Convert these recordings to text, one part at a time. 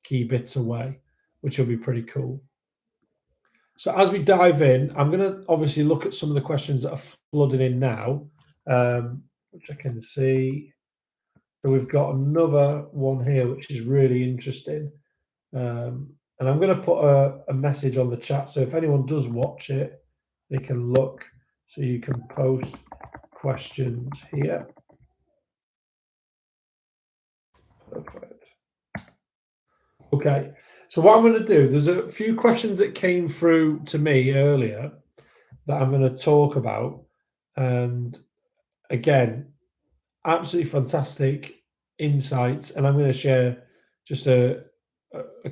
key bits away, which will be pretty cool. So as we dive in, I'm going to obviously look at some of the questions that are flooding in now, which I can see. So we've got another one here, which is really interesting. And I'm going to put a message on the chat. So if anyone does watch it, they can look. So you can post questions here. Perfect. Okay. So what I'm going to do, there's a few questions that came through to me earlier that I'm going to talk about. And again, absolutely fantastic insights. And I'm going to share just a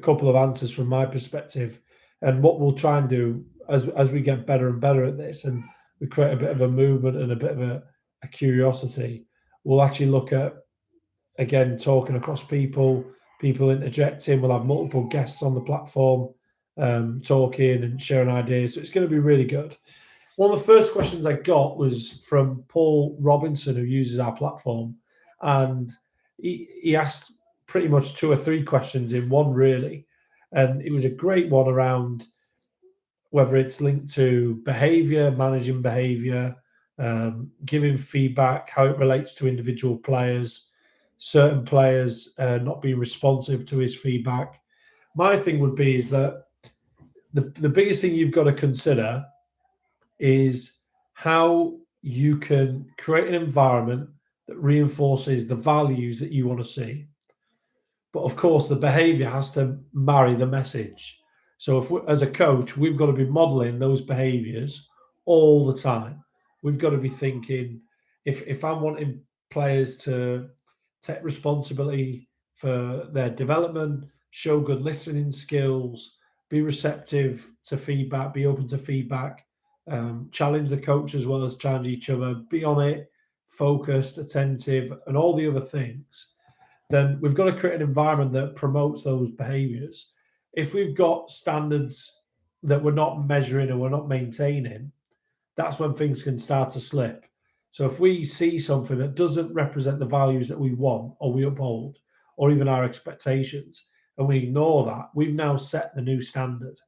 couple of answers from my perspective. And what we'll try and do as we get better and better at this and we create a bit of a movement and a bit of a curiosity, we'll actually look at, again, talking across people interjecting. We'll have multiple guests on the platform talking and sharing ideas. So it's going to be really good. One of the first questions I got was from Paul Robinson, who uses our platform, and he asked pretty much two or three questions in one, really. And it was a great one around whether it's linked to behavior, managing behavior, giving feedback, how it relates to individual players, certain players not being responsive to his feedback. My thing would be is that the biggest thing you've got to consider is how you can create an environment that reinforces the values that you want to see. But of course, the behavior has to marry the message. So, if we, as a coach, we've got to be modeling those behaviors all the time. We've got to be thinking if I'm wanting players to take responsibility for their development, show good listening skills, be receptive to feedback, be open to feedback, challenge the coach as well as challenge each other, be on it, focused, attentive, and all the other things, then we've got to create an environment that promotes those behaviors. If we've got standards that we're not measuring and we're not maintaining, that's when things can start to slip. So if we see something that doesn't represent the values that we want or we uphold, or even our expectations, and we ignore that, we've now set the new standard.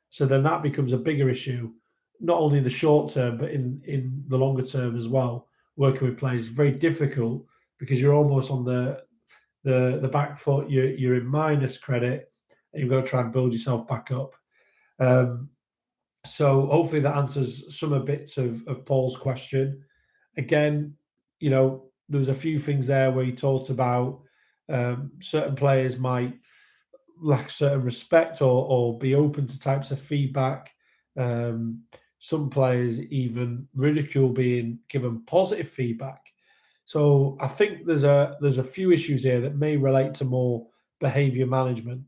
So then that becomes a bigger issue, not only in the short term, but in the longer term as well. Working with players is very difficult because you're almost on the back foot. You're in minus credit, and you've got to try and build yourself back up. Um, so hopefully that answers some of bits of Paul's question. Again, there's a few things there where he talked about certain players might lack certain respect or be open to types of feedback. Um, some players even ridicule being given positive feedback. So I think there's a few issues here that may relate to more behavior management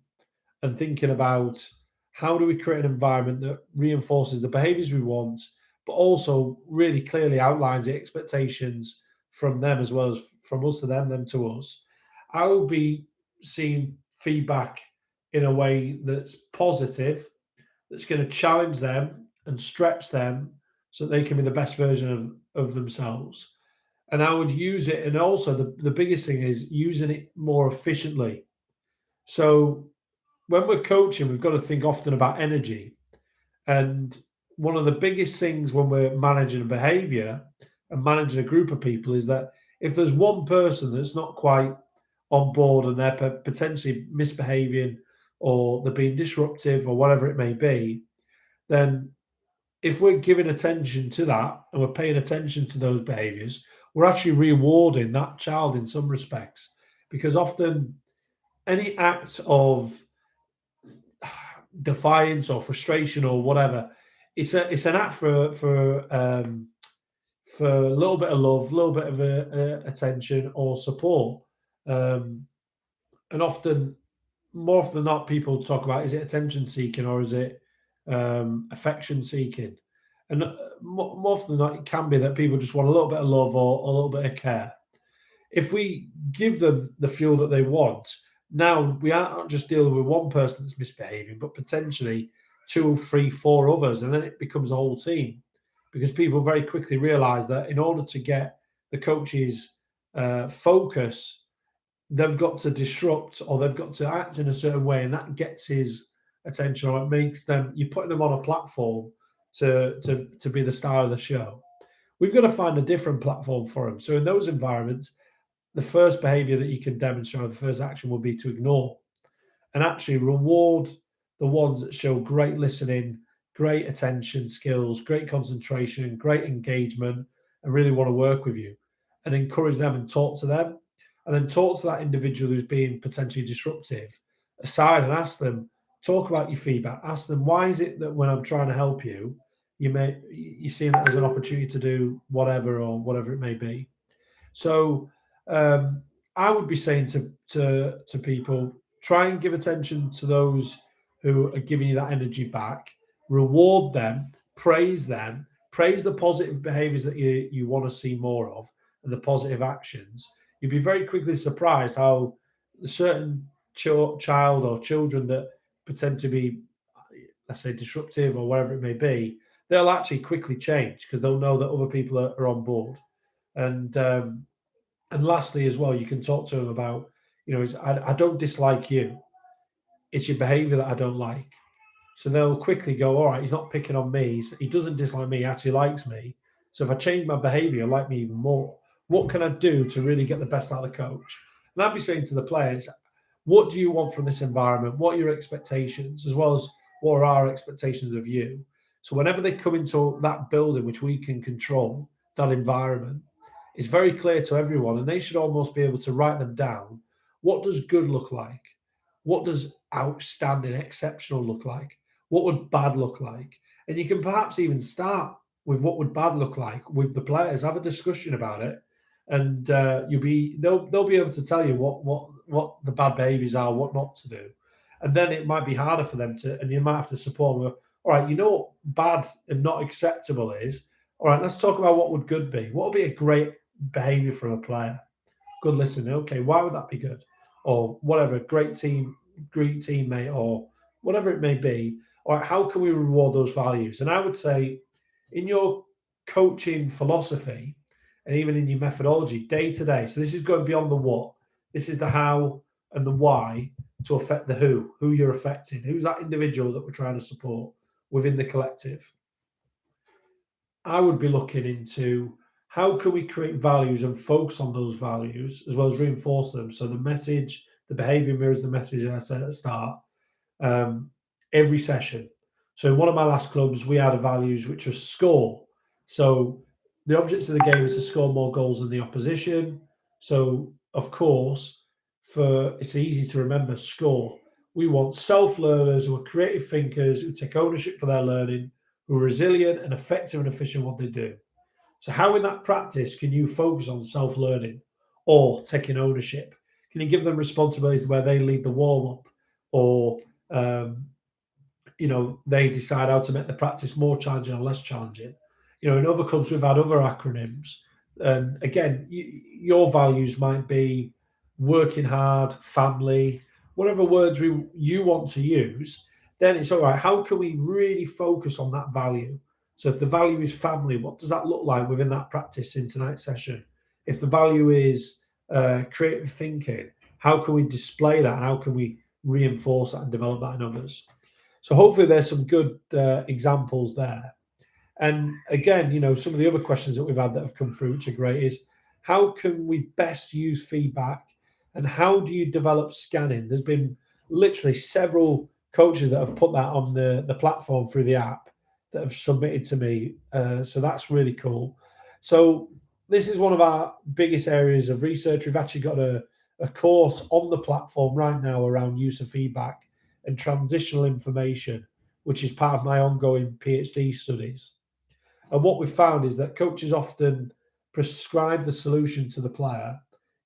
and thinking about how do we create an environment that reinforces the behaviors we want, but also really clearly outlines the expectations from them as well as from us to them to us. I will be seeing feedback in a way that's positive, that's going to challenge them and stretch them so that they can be the best version of themselves. And I would use it. And also, the biggest thing is using it more efficiently. So, when we're coaching, we've got to think often about energy. And one of the biggest things when we're managing a behavior and managing a group of people is that if there's one person that's not quite on board and they're potentially misbehaving or they're being disruptive or whatever it may be, then if we're giving attention to that and we're paying attention to those behaviors, we're actually rewarding that child in some respects. Because often any act of defiance or frustration or whatever, it's an act for a little bit of love, a little bit of attention or support. Um, and often, more often than not, people talk about is it attention seeking or is it affection seeking? And more often than not, it can be that people just want a little bit of love or a little bit of care. If we give them the fuel that they want, now we aren't just dealing with one person that's misbehaving, but potentially two, three, four others, and then it becomes a whole team because people very quickly realize that in order to get the coach's focus they've got to disrupt or they've got to act in a certain way, and that gets his attention, or it makes them, you're putting them on a platform to be the star of the show. We've got to find a different platform for him. So in those environments, the first behavior that you can demonstrate, or the first action, will be to ignore and actually reward the ones that show great listening, great attention skills, great concentration, great engagement, and really want to work with you, and encourage them and talk to them. And then talk to that individual who's being potentially disruptive aside and ask them, talk about your feedback. Ask them, why is it that when I'm trying to help you, you see that as an opportunity to do whatever or whatever it may be. So I would be saying to people, try and give attention to those who are giving you that energy back. Reward them, praise the positive behaviors that you want to see more of and the positive actions. You'd be very quickly surprised how a certain child or children that pretend to be, let's say, disruptive or whatever it may be, they'll actually quickly change because they'll know that other people are on board. And lastly, as well, you can talk to them about, I don't dislike you. It's your behavior that I don't like. So they'll quickly go, all right, he's not picking on me. He doesn't dislike me. He actually likes me. So if I change my behavior, he'll like me even more. What can I do to really get the best out of the coach? And I'd be saying to the players, what do you want from this environment? What are your expectations, as well as what are our expectations of you? So whenever they come into that building, which we can control, that environment, it's very clear to everyone, and they should almost be able to write them down. What does good look like? What does outstanding, exceptional look like? What would bad look like? And you can perhaps even start with what would bad look like with the players. Have a discussion about it, and they'll be able to tell you what the bad behaviours are, what not to do, and then it might be harder for them to, and you might have to support them. All right, you know what bad and not acceptable is. All right, let's talk about what would good be. What would be a great behaviour from a player? Good listening. Okay, why would that be good? Or whatever, great teammate, or whatever it may be. Or how can we reward those values? And I would say, in your coaching philosophy and even in your methodology, day to day. So this is going beyond the what. This is the how and the why to affect the who you're affecting. Who's that individual that we're trying to support within the collective? I would be looking into how can we create values and focus on those values as well as reinforce them. So the message, the behavior mirrors the message that I said at the start. Um, every session. So in one of my last clubs, we had a values which was score. So the objects of the game is to score more goals than the opposition. So of course, for it's easy to remember score. We want self-learners who are creative thinkers who take ownership for their learning, who are resilient and effective and efficient in what they do. So, how in that practice can you focus on self learning or taking ownership? Can you give them responsibilities where they lead the warm up, or um, they decide how to make the practice more challenging or less challenging? In other clubs, we've had other acronyms. And again, your values might be working hard, family, whatever words you want to use. Then it's all right. How can we really focus on that value? So if the value is family, what does that look like within that practice in tonight's session? If the value is creative thinking, how can we display that? And how can we reinforce that and develop that in others? So hopefully there's some good examples there. And again, some of the other questions that we've had that have come through, which are great, is how can we best use feedback and how do you develop scanning? There's been literally several coaches that have put that on the platform through the app that have submitted to me. So that's really cool. So this is one of our biggest areas of research. We've actually got a course on the platform right now around use of feedback and transitional information, which is part of my ongoing PhD studies. And what we've found is that coaches often prescribe the solution to the player,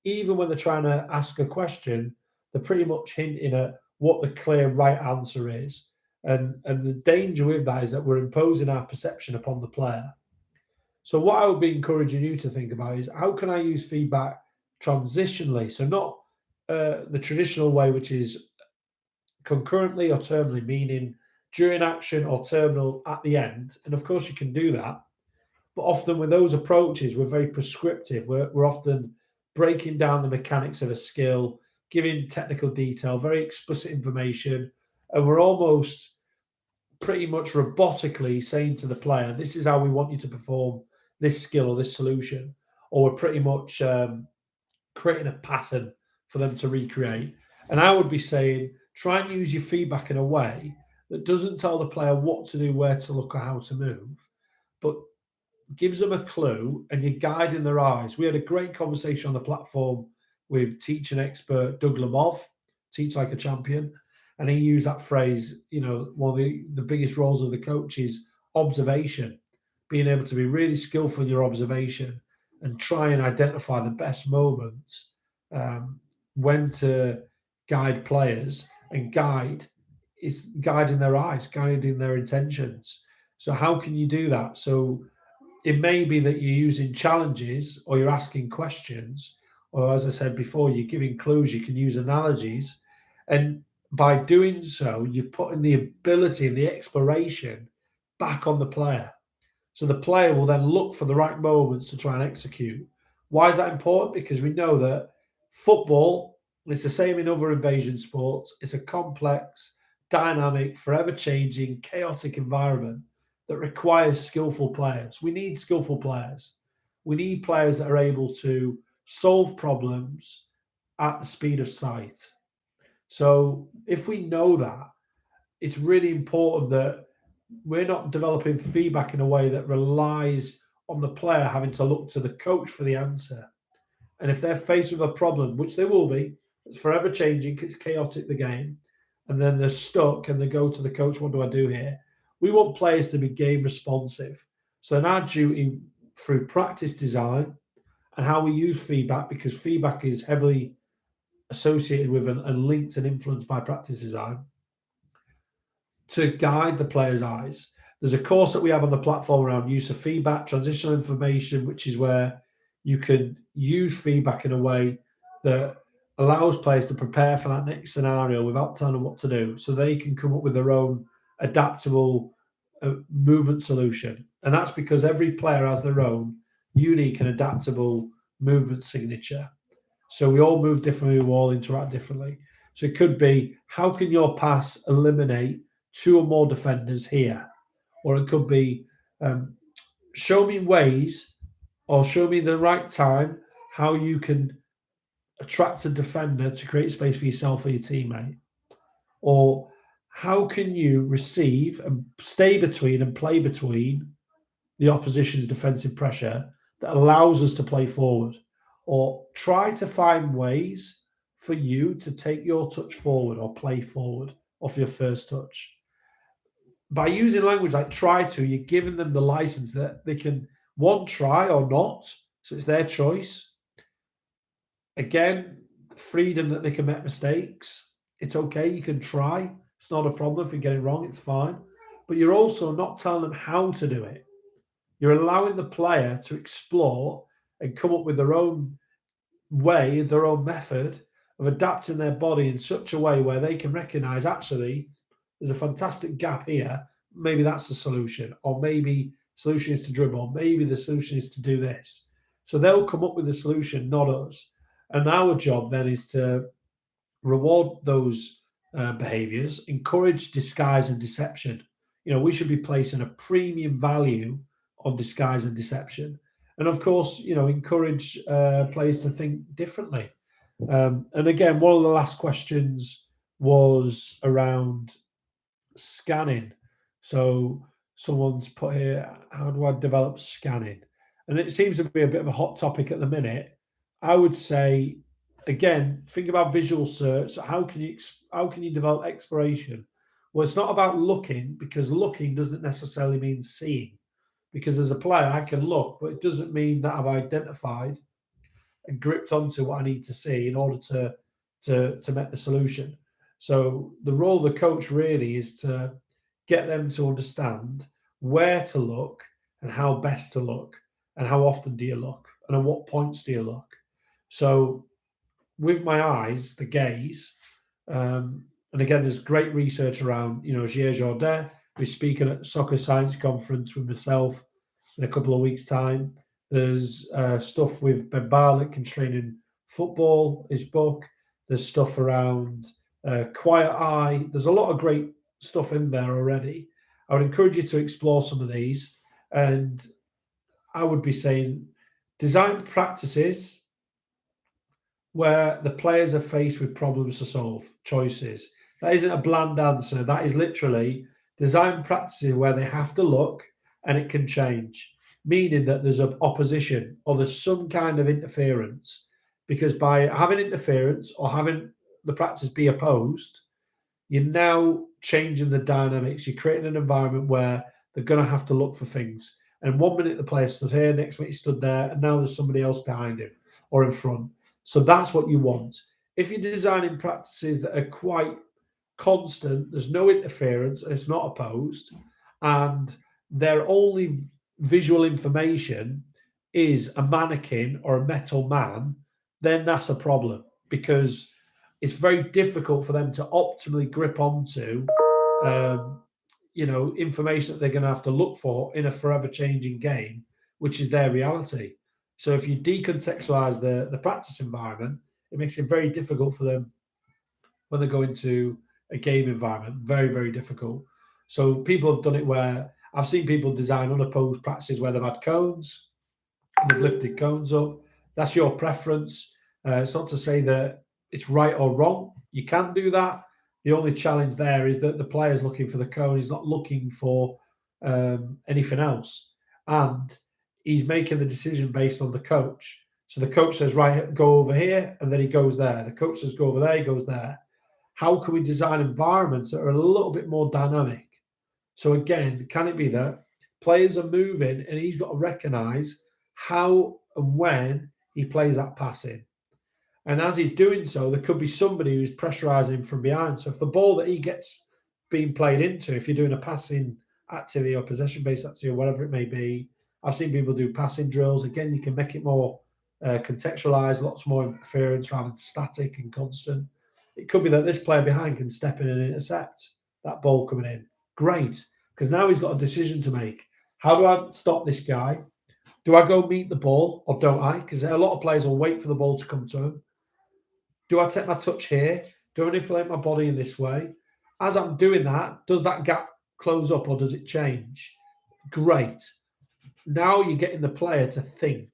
even when they're trying to ask a question, they're pretty much hinting at what the clear right answer is. And the danger with that is that we're imposing our perception upon the player. So what I would be encouraging you to think about is how can I use feedback transitionally? So not the traditional way, which is concurrently or terminally, meaning during action or terminal at the end. And of course, you can do that. But often with those approaches, we're very prescriptive. We're often breaking down the mechanics of a skill, giving technical detail, very explicit information, and we're almost pretty much robotically saying to the player, this is how we want you to perform this skill or this solution, or we're pretty much creating a pattern for them to recreate. And I would be saying, try and use your feedback in a way that doesn't tell the player what to do, where to look, or how to move, but gives them a clue and you're guiding their eyes. We had a great conversation on the platform with teaching expert Doug Lemov, Teach Like a Champion. And he used that phrase, one of the biggest roles of the coach is observation, being able to be really skillful in your observation and try and identify the best moments when to guide players, and guide is guiding their eyes, guiding their intentions. So how can you do that? So it may be that you're using challenges or you're asking questions, or as I said before, you're giving clues, you can use analogies. And by doing so, you're putting the ability and the exploration back on the player. So the player will then look for the right moments to try and execute. Why is that important? Because we know that football, and it's the same in other invasion sports, it's a complex, dynamic, forever changing, chaotic environment that requires skillful players. We need skillful players. We need players that are able to solve problems at the speed of sight. So if we know that, it's really important that we're not developing feedback in a way that relies on the player having to look to the coach for the answer. And if they're faced with a problem, which they will be, it's forever changing, it's chaotic, the game, and then they're stuck and they go to the coach, what do I do here? We want players to be game responsive. So in our duty through practice design and how we use feedback, because feedback is heavily associated with and linked and influenced by practice design, to guide the player's eyes. There's a course that we have on the platform around use of feedback, transitional information, which is where you can use feedback in a way that allows players to prepare for that next scenario without telling them what to do, so they can come up with their own adaptable movement solution. And that's because every player has their own unique and adaptable movement signature. So we all move differently, we all interact differently. So it could be, how can your pass eliminate two or more defenders here? Or it could be, show me ways or show me the right time how you can attract a defender to create space for yourself or your teammate. Or how can you receive and stay between and play between the opposition's defensive pressure that allows us to play forward? Or try to find ways for you to take your touch forward or play forward off your first touch. By using language like try to, you're giving them the license that they can, one, try or not. So it's their choice. Again, freedom that they can make mistakes. It's okay. You can try. It's not a problem if you get it wrong. It's fine. But you're also not telling them how to do it. You're allowing the player to explore and come up with their own way, their own method of adapting their body in such a way where they can recognize, actually, there's a fantastic gap here. Maybe that's the solution. Or maybe solution is to dribble. Or maybe the solution is to do this. So they'll come up with the solution, not us. And our job then is to reward those behaviors, encourage disguise and deception. We should be placing a premium value on disguise and deception. And of course, encourage players to think differently. And again, one of the last questions was around scanning. So someone's put here, how do I develop scanning? And it seems to be a bit of a hot topic at the minute. I would say, again, think about visual search. How can you develop exploration? Well, it's not about looking, because looking doesn't necessarily mean seeing. Because as a player, I can look, but it doesn't mean that I've identified and gripped onto what I need to see in order to make the solution. So the role of the coach really is to get them to understand where to look and how best to look and how often do you look and at what points do you look. So with my eyes, the gaze, and again, there's great research around, Gérard, who's speaking at Soccer Science Conference with myself in a couple of weeks' time. There's stuff with Ben Barlett constraining football, his book. There's stuff around Quiet Eye. There's a lot of great stuff in there already. I would encourage you to explore some of these. And I would be saying design practices where the players are faced with problems to solve, choices. That isn't a bland answer. That is literally design practices where they have to look and it can change, meaning that there's an opposition or there's some kind of interference. Because by having interference or having the practice be opposed, you're now changing the dynamics. You're creating an environment where they're going to have to look for things. And 1 minute the player stood here, next minute he stood there, and now there's somebody else behind him or in front. So that's what you want. If you're designing practices that are quite constant, there's no interference, it's not opposed, and their only visual information is a mannequin or a metal man, then that's a problem because it's very difficult for them to optimally grip onto information that they're going to have to look for in a forever changing game, which is their reality. So if you decontextualize the practice environment, it makes it very difficult for them when they go into a game environment. Very, very difficult. So people have done it where I've seen people design unopposed practices where they've had cones, they've lifted cones up. That's your preference. It's not to say that it's right or wrong. You can do that. The only challenge there is that the player's looking for the cone. He's not looking for anything else. And he's making the decision based on the coach. So the coach says, right, go over here, and then he goes there. The coach says, go over there, he goes there. How can we design environments that are a little bit more dynamic? So again, can it be that players are moving and he's got to recognize how and when he plays that pass in? And as he's doing so, there could be somebody who's pressurizing him from behind. So if the ball that he gets being played into, if you're doing a passing activity or possession-based activity or whatever it may be, I've seen people do passing drills. Again, you can make it more contextualized, lots more interference rather than static and constant. It could be that this player behind can step in and intercept that ball coming in. Great, because now he's got a decision to make. How do I stop this guy? Do I go meet the ball or don't I? Because a lot of players will wait for the ball to come to him. Do I take my touch here? Do I manipulate my body in this way? As I'm doing that, does that gap close up or does it change? Great. Now you're getting the player to think.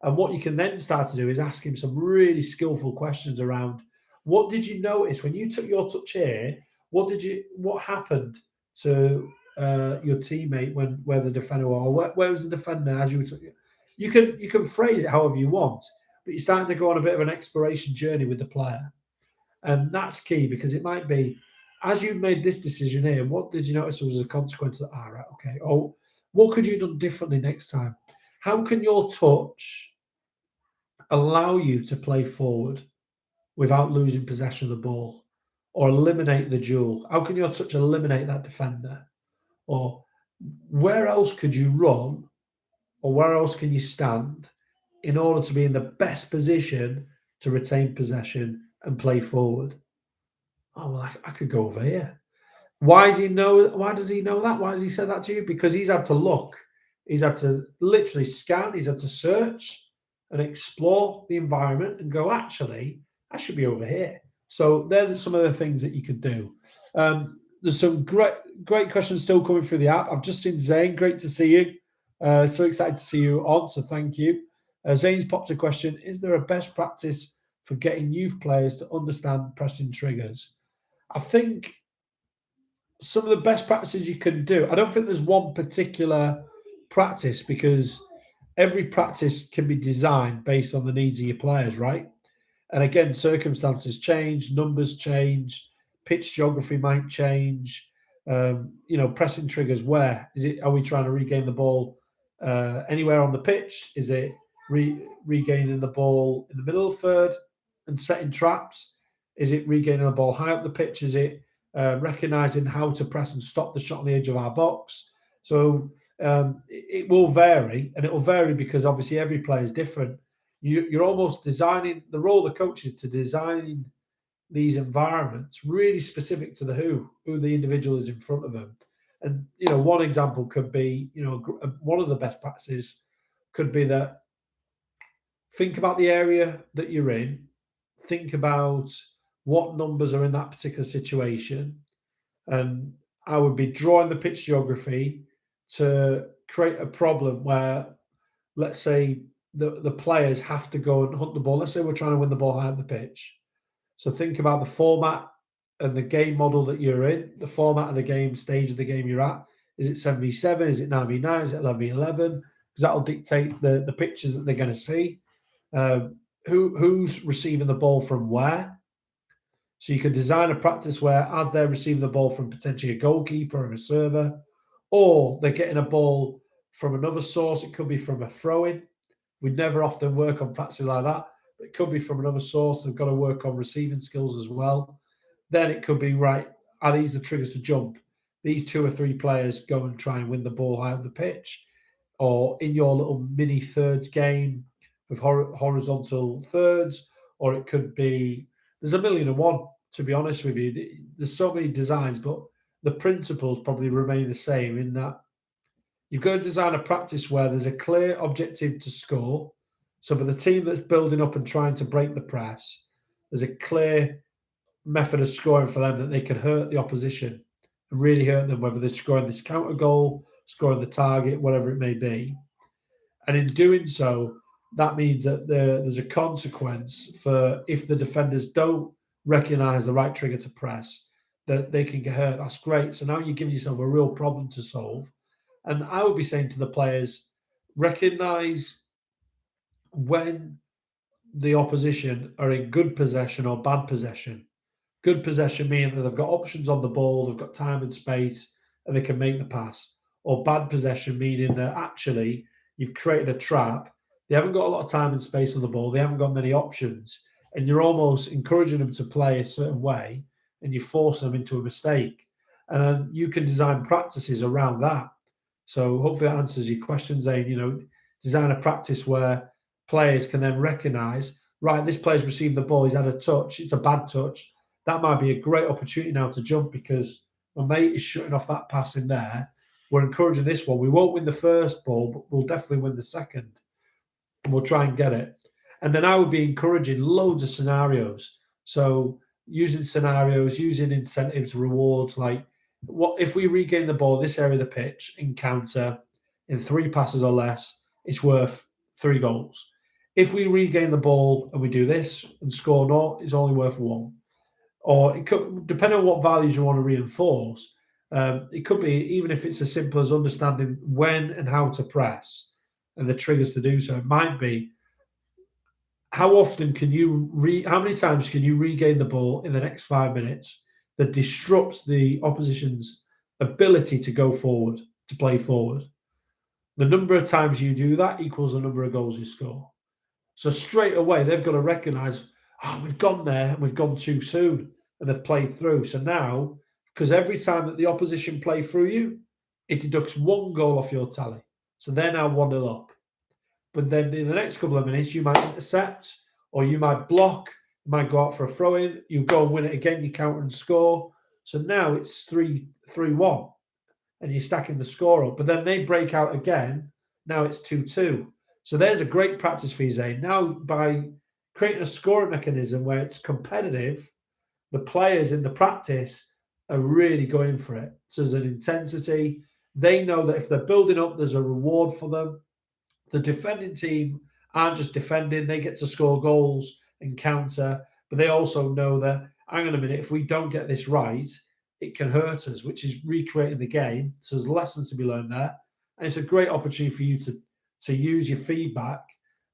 And what you can then start to do is ask him some really skillful questions around what did you notice when you took your touch here? What happened to your teammate where the defender was? Where was the defender as you took it? You can phrase it however you want, but you're starting to go on a bit of an exploration journey with the player. And that's key because it might be, as you made this decision here, what did you notice was a consequence of that? Right, okay. Oh, what could you have done differently next time? How can your touch allow you to play forward without losing possession of the ball or eliminate the duel? How can your touch eliminate that defender? Or where else could you run or where else can you stand in order to be in the best position to retain possession and play forward? Oh, well, I could go over here. Why does he know that? Why has he said that to you? Because he's had to look. He's had to literally scan. He's had to search and explore the environment and go, actually, I should be over here. So there's some of the things that you could do. There's some great questions still coming through the app. I've just seen Zane. Great to see you. So excited to see you on. So thank you. Zane's popped a question. Is there a best practice for getting youth players to understand pressing triggers? I think some of the best practices you can do. I don't think there's one particular practice because every practice can be designed based on the needs of your players, right? And again, circumstances change, numbers change, pitch geography might change. Pressing triggers. Where is it? Are we trying to regain the ball anywhere on the pitch? Is it regaining the ball in the middle of third and setting traps? Is it regaining the ball high up the pitch? Is it recognizing how to press and stop the shot on the edge of our box? So it will vary, and it will vary because obviously every player is different. You're almost designing the role of the coach is to design these environments really specific to who the individual is in front of them. And one example could be one of the best practices could be that think about the area that you're in, think about what numbers are in that particular situation, and I would be drawing the pitch geography to create a problem where, let's say, the players have to go and hunt the ball. Let's say we're trying to win the ball high up the pitch. So think about the format and the game model that you're in, the format of the game, stage of the game you're at. Is it 7v7? Is it 9v9? Is it 11v11? Because that'll dictate the pitches that they're going to see. Who's receiving the ball from where? So you can design a practice where, as they're receiving the ball from potentially a goalkeeper or a server, or they're getting a ball from another source. It could be from a throw-in. We never often work on practices like that, but it could be from another source. They've got to work on receiving skills as well. Then it could be, right, are these the triggers to jump? These 2 or 3 players go and try and win the ball high up the pitch. Or in your little mini thirds game with horizontal thirds, or it could be, there's a million and one, to be honest with you. There's so many designs, but the principles probably remain the same in that you've got to design a practice where there's a clear objective to score. So for the team that's building up and trying to break the press, there's a clear method of scoring for them that they can hurt the opposition and really hurt them, whether they're scoring this counter goal, scoring the target, whatever it may be. And in doing so, that means that there's a consequence for if the defenders don't recognise the right trigger to press, that they can get hurt. That's great. So now you're giving yourself a real problem to solve. And I would be saying to the players, recognise when the opposition are in good possession or bad possession. Good possession meaning that they've got options on the ball, they've got time and space, and they can make the pass. Or bad possession meaning that actually you've created a trap. They haven't got a lot of time and space on the ball. They haven't got many options. And you're almost encouraging them to play a certain way, and you force them into a mistake. And then you can design practices around that. So hopefully that answers your question, Zane. Design a practice where players can then recognise, right, this player's received the ball, he's had a touch, it's a bad touch. That might be a great opportunity now to jump because my mate is shutting off that pass in there. We're encouraging this one. We won't win the first ball, but we'll definitely win the second. And we'll try and get it. And then I would be encouraging loads of scenarios. So using scenarios, using incentives, rewards, like what if we regain the ball in this area of the pitch, encounter in 3 passes or less, it's worth 3 goals. If we regain the ball and we do this and score not, it's only worth 1. Or it could, depending on what values you want to reinforce, it could be even if it's as simple as understanding when and how to press and the triggers to do so. It might be how often can you how many times can you regain the ball in the next 5 minutes that disrupts the opposition's ability to go forward, to play forward. The number of times you do that equals the number of goals you score. So straight away, they've got to recognise, we've gone there and we've gone too soon and they've played through. So now, because every time that the opposition play through you, it deducts 1 goal off your tally. So they're now 1-0 up. But then in the next couple of minutes, you might intercept or you might block, you might go out for a throw-in, you go and win it again, you counter and score. So now it's 3-1 and you're stacking the score up. But then they break out again, now it's 2-2. So there's a great practice for you, Zane. Now, by creating a scoring mechanism where it's competitive, the players in the practice are really going for it. So there's an intensity. They know that if they're building up, there's a reward for them. The defending team aren't just defending, they get to score goals and counter, but they also know that, hang on a minute, if we don't get this right, it can hurt us, which is recreating the game. So there's lessons to be learned there. And it's a great opportunity for you to use your feedback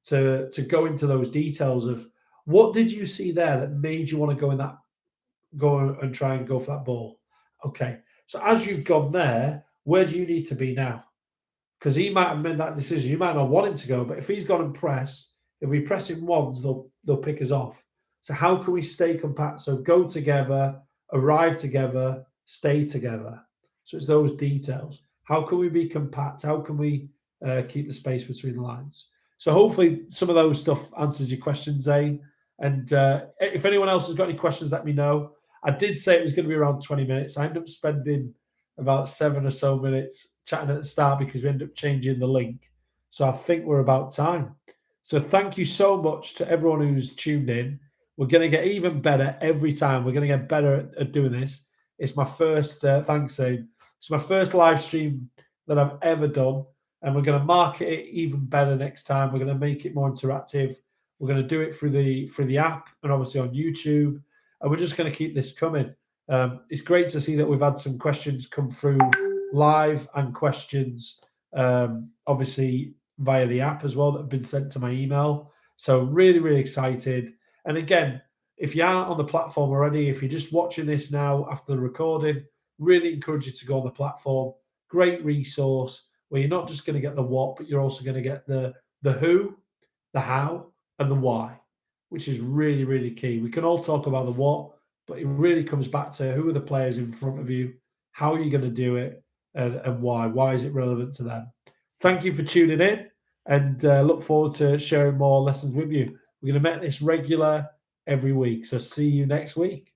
to go into those details of what did you see there that made you want to go and try and go for that ball. Okay, so as you've gone there, where do you need to be now? Because he might have made that decision. You might not want him to go, but if he's gone and pressed, if we press him once, they'll pick us off. So how can we stay compact? So go together, arrive together, stay together. So it's those details. How can we be compact? How can we keep the space between the lines? So hopefully some of those stuff answers your questions, Zane. And if anyone else has got any questions, let me know. I did say it was going to be around 20 minutes. I ended up spending about 7 or so minutes chatting at the start because we ended up changing the link. So I think we're about time. So thank you so much to everyone who's tuned in. We're going to get even better every time. We're going to get better at doing this. It's my first, thanks, Zane. It's my first live stream that I've ever done. And we're going to market it even better next time. We're going to make it more interactive. We're going to do it through the app and obviously on YouTube. And we're just going to keep this coming. It's great to see that we've had some questions come through live and questions, obviously, via the app as well that have been sent to my email. So really, really excited. And again, if you aren't on the platform already, if you're just watching this now after the recording, really encourage you to go on the platform. Great resource where you're not just going to get the what, but you're also going to get the who, the how, and the why, which is really, really key. We can all talk about the what, but it really comes back to who are the players in front of you, how are you going to do it, and why. Why is it relevant to them? Thank you for tuning in, and look forward to sharing more lessons with you. We're going to make this regular every week. So see you next week.